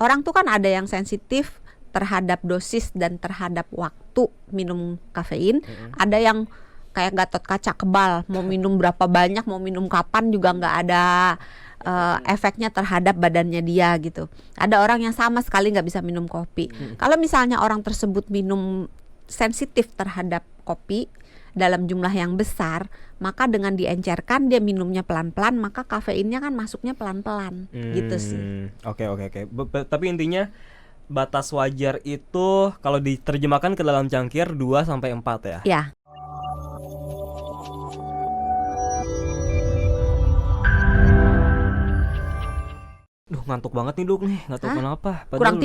Orang tuh kan ada yang sensitif terhadap dosis dan terhadap waktu minum kafein. Ada yang kayak Gatot Kaca, kebal, mau minum berapa banyak, mau minum kapan juga nggak ada efeknya terhadap badannya dia gitu. Ada orang yang sama sekali nggak bisa minum kopi. Kalau misalnya orang tersebut minum sensitif terhadap kopi dalam jumlah yang besar, maka dengan diencerkan dia minumnya pelan-pelan, maka kafeinnya kan masuknya pelan-pelan gitu sih. Oke. Tapi intinya batas wajar itu kalau diterjemahkan ke dalam cangkir 2-4 ya. Ya. Duh, ngantuk banget nih Duk nih, nggak tahu kenapa. Padahal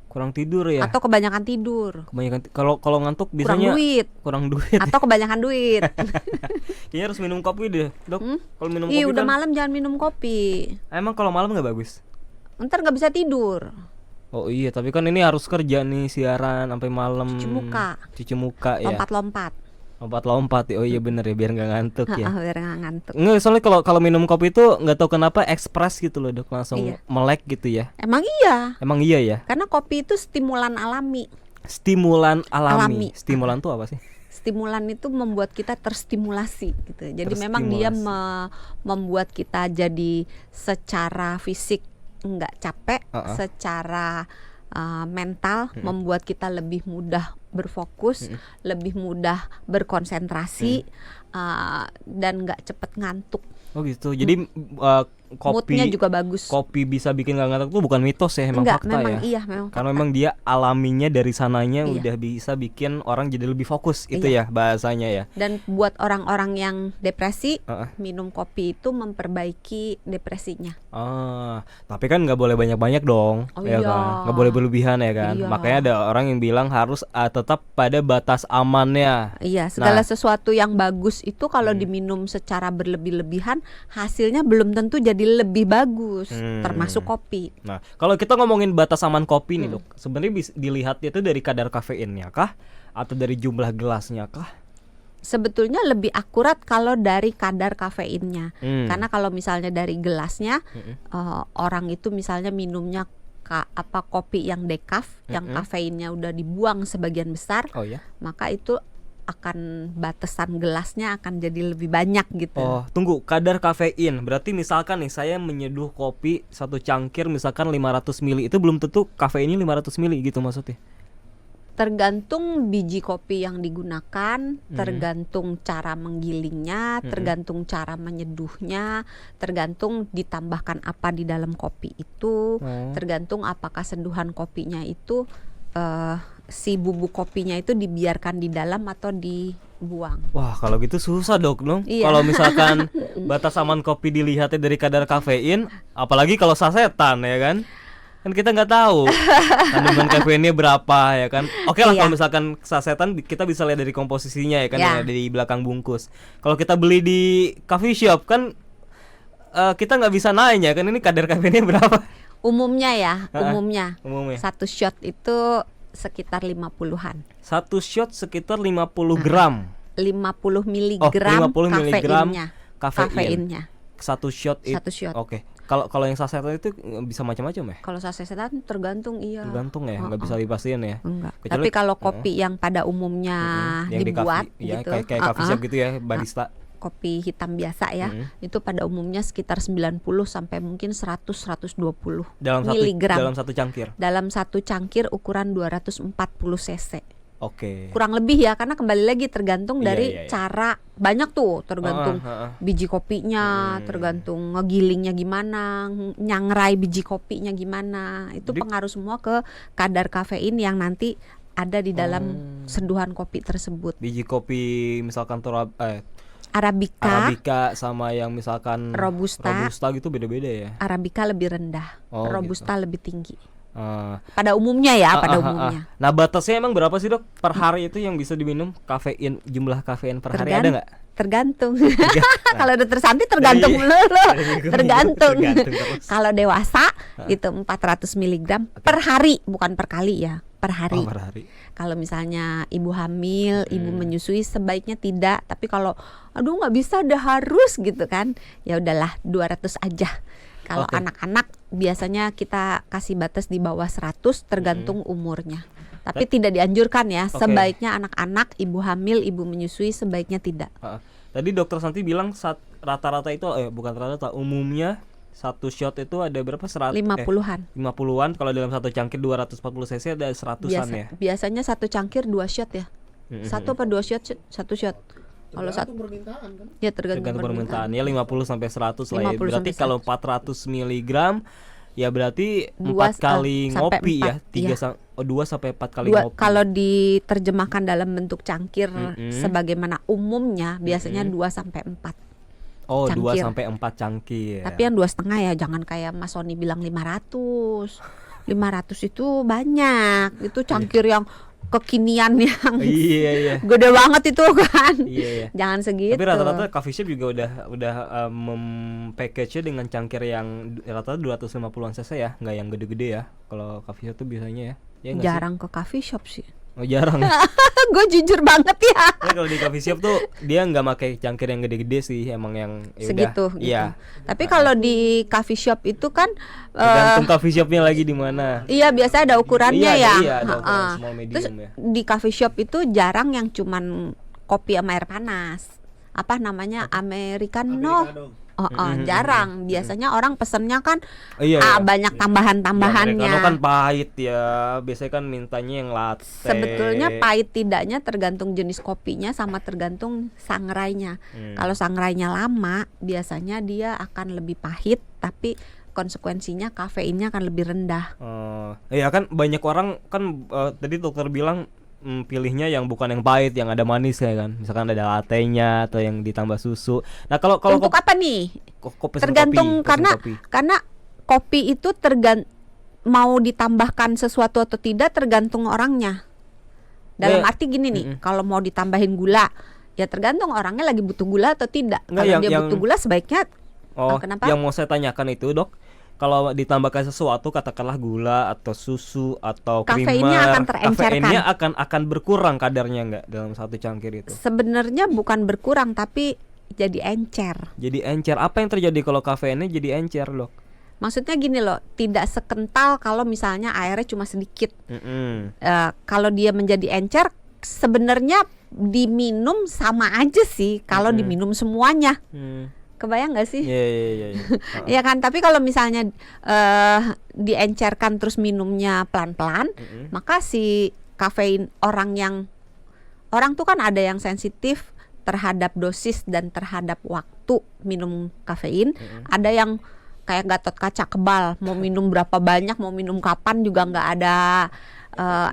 Kurang tidur ya. atau kebanyakan tidur. Kalau ngantuk biasanya kurang duit atau kebanyakan duit. Kayaknya harus minum kopi deh, Dok. Kalau minum kopi udah kan malam jangan minum kopi. Emang kalau malam nggak bagus? Ntar nggak bisa tidur. Oh iya, tapi kan ini harus kerja nih, siaran sampai malam. Cuci muka ya. Lompat-lompat. Oh iya bener ya, biar nggak ngantuk ya. Biar nggak ngantuk. Nggak, soalnya kalau minum kopi itu nggak tahu kenapa ekspres gitu loh Dok, langsung melek gitu ya. Emang iya ya. Karena kopi itu stimulan alami. Stimulan. Stimulan tuh apa sih? Stimulan itu membuat kita terstimulasi gitu. Jadi memang dia membuat kita jadi secara fisik nggak capek, secara mental membuat kita lebih mudah berfokus, lebih mudah berkonsentrasi, dan nggak cepet ngantuk. Oh gitu. Jadi moodnya juga bagus. Kopi bisa bikin nggak ngantuk tuh bukan mitos ya, emang Enggak, fakta memang ya. Iya, memang Karena fakta. memang dia alaminya dari sananya udah bisa bikin orang jadi lebih fokus itu ya bahasanya ya. Dan buat orang-orang yang depresi, minum kopi itu memperbaiki depresinya. Tapi kan nggak boleh banyak-banyak dong, ya kan? Nggak boleh berlebihan ya kan. Makanya ada orang yang bilang harus tetap pada batas amannya. Iya, segala sesuatu yang bagus itu kalau diminum secara berlebih-lebihan, hasilnya belum tentu jadi lebih bagus, termasuk kopi. Nah, kalau kita ngomongin batas aman kopi nih Dok, sebenarnya bisa dilihat itu dari kadar kafeinnya kah, atau dari jumlah gelasnya kah? Sebetulnya lebih akurat kalau dari kadar kafeinnya, karena kalau misalnya dari gelasnya, orang itu misalnya minumnya kopi yang dekaf, yang kafeinnya udah dibuang sebagian besar, maka itu akan batasan gelasnya akan jadi lebih banyak gitu. Oh, tunggu, kadar kafein. Berarti misalkan nih saya menyeduh kopi satu cangkir misalkan 500 ml, itu belum tentu kafeinnya 500 ml gitu maksudnya. Tergantung biji kopi yang digunakan, tergantung cara menggilingnya, tergantung cara menyeduhnya, tergantung ditambahkan apa di dalam kopi itu, tergantung apakah seduhan kopinya itu si bubuk kopinya itu dibiarkan di dalam atau dibuang. Wah, kalau gitu susah Dok dong. Kalau misalkan batas aman kopi dilihatnya dari kadar kafein, apalagi kalau sasetan ya kan? Kan kita nggak tahu kandungan kafeinnya berapa ya kan. Oke lah, kalau misalkan sasetan kita bisa lihat dari komposisinya ya kan, ya, di belakang bungkus. Kalau kita beli di coffee shop kan kita nggak bisa nanya kan ini kadar kafeinnya berapa. Umumnya satu shot itu sekitar 50-an. Satu shot sekitar 50 gram. 50 miligram kafeinnya. Satu shot. Oke. Kalau yang sasetan itu bisa macam-macam ya? Kalau sasetan tergantung Tergantung ya, nggak bisa dipastiin ya. Enggak. Tapi kalau kopi yang pada umumnya dibuat gitu, kayak coffee shop gitu ya, barista. Kopi hitam biasa ya, itu pada umumnya sekitar 90 sampai mungkin 100-120 miligram dalam satu cangkir. Dalam satu cangkir ukuran 240 cc. Oke. Kurang lebih ya, karena kembali lagi tergantung dari cara, banyak tuh, tergantung biji kopinya, tergantung ngegilingnya gimana, nyangrai biji kopinya gimana. Itu pengaruh semua ke kadar kafein yang nanti ada di dalam seduhan kopi tersebut. Biji kopi misalkan Arabica sama yang misalkan Robusta gitu beda-beda ya. Arabica lebih rendah, Robusta lebih tinggi. Pada umumnya ya, umumnya. Nah, batasnya emang berapa sih Dok per hari itu yang bisa diminum kafein, jumlah kafein per hari ada nggak? Tergantung. Kalau udah tersanti tergantung tergantung. Kalau dewasa itu 400 mg per hari, bukan per kali ya, per hari. Kalau misalnya ibu hamil, ibu menyusui sebaiknya tidak, tapi kalau aduh nggak bisa, udah harus gitu kan, ya udahlah 200 aja. Kalau anak-anak biasanya kita kasih batas di bawah 100 tergantung umurnya. Tapi tidak dianjurkan ya. Sebaiknya anak-anak, ibu hamil, ibu menyusui sebaiknya tidak. Tadi dokter Santi bilang rata-rata itu bukan rata-rata, umumnya satu shot itu ada berapa? 50-an. 50-an. Kalau dalam satu cangkir 240 cc ada 100-an ya. Biasanya satu cangkir 2 shot ya. Satu apa 2 shot? Satu shot. Kalau permintaan kan? Ya tergantung permintaan. Ya 50 sampai 100 lah ya. 50 Berarti sampai kalau 400 mg ya berarti 4 Dua, kali sampai ngopi 4, ya. 2 sampai 4 kali ngopi. Kalau diterjemahkan dalam bentuk cangkir sebagaimana umumnya biasanya 2 sampai 4. Oh, cangkir. 2 sampai 4 cangkir. Tapi yang 2,5 ya, jangan kayak Mas Sony bilang 500. 500 itu banyak. Itu cangkir yang kekinian yang gede banget itu kan. Jangan segitu. Tapi rata-rata coffee shop juga udah package-nya dengan cangkir yang rata-rata 250-an cc ya, nggak yang gede-gede ya. Kalau coffee shop tuh biasanya ya jarang ke coffee shop sih. Oh, jarang. Gue jujur banget ya. Kalau di coffee shop tuh dia nggak pakai cangkir yang gede-gede sih, emang yang segitu. Gitu. Iya. Tapi kalau di coffee shop itu kan tergantung coffee shopnya lagi di mana. Iya, biasa ada ukurannya ya. Iya, ada ukuran small medium. Terus ya. Di coffee shop itu jarang yang cuman kopi sama air panas. Apa namanya? Americano. Jarang. Biasanya orang pesennya kan banyak tambahan-tambahannya. Americano kan pahit ya. Biasanya kan mintanya yang latte. Sebetulnya pahit tidaknya tergantung jenis kopinya sama tergantung sangrainya. Kalau sangrainya lama, biasanya dia akan lebih pahit, tapi konsekuensinya kafeinnya akan lebih rendah. Iya kan banyak orang kan tadi dokter bilang pilihnya yang bukan yang pahit, yang ada manis ya kan. Misalkan ada latte-nya atau yang ditambah susu. Nah, kalau untuk apa nih? Tergantung kopi. Karena kopi itu mau ditambahkan sesuatu atau tidak tergantung orangnya. Dalam arti gini nih, kalau mau ditambahin gula, ya tergantung orangnya lagi butuh gula atau tidak. Kalau dia butuh gula sebaiknya kenapa? Yang mau saya tanyakan itu, Dok, kalau ditambahkan sesuatu katakanlah gula atau susu atau kafeinnya akan terencerkan. Kafeinnya akan berkurang kadarnya nggak dalam satu cangkir itu? Sebenarnya bukan berkurang tapi jadi encer. Jadi encer. Apa yang terjadi kalau kafeinnya jadi encer, Dok? Maksudnya gini loh, tidak sekental kalau misalnya airnya cuma sedikit. Kalau dia menjadi encer, sebenarnya diminum sama aja sih kalau diminum semuanya. Kebayang gak sih? Iya. Ya kan, tapi kalau misalnya diencerkan terus minumnya pelan-pelan, maka si kafein orang tuh kan ada yang sensitif terhadap dosis dan terhadap waktu minum kafein, ada yang kayak Gatot Kaca kebal, mau minum berapa banyak, mau minum kapan juga nggak ada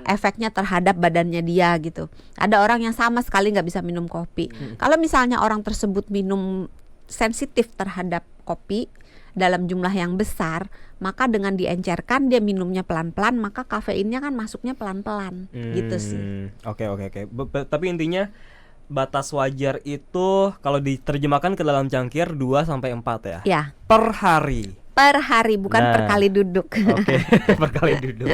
efeknya terhadap badannya dia gitu. Ada orang yang sama sekali nggak bisa minum kopi. Kalau misalnya orang tersebut minum sensitif terhadap kopi dalam jumlah yang besar, maka dengan diencerkan dia minumnya pelan-pelan, maka kafeinnya kan masuknya pelan-pelan gitu sih. Oke. Tapi intinya batas wajar itu kalau diterjemahkan ke dalam cangkir 2 sampai 4 ya? Ya. Per hari. Per hari, bukan per kali duduk. Oke, per kali duduk.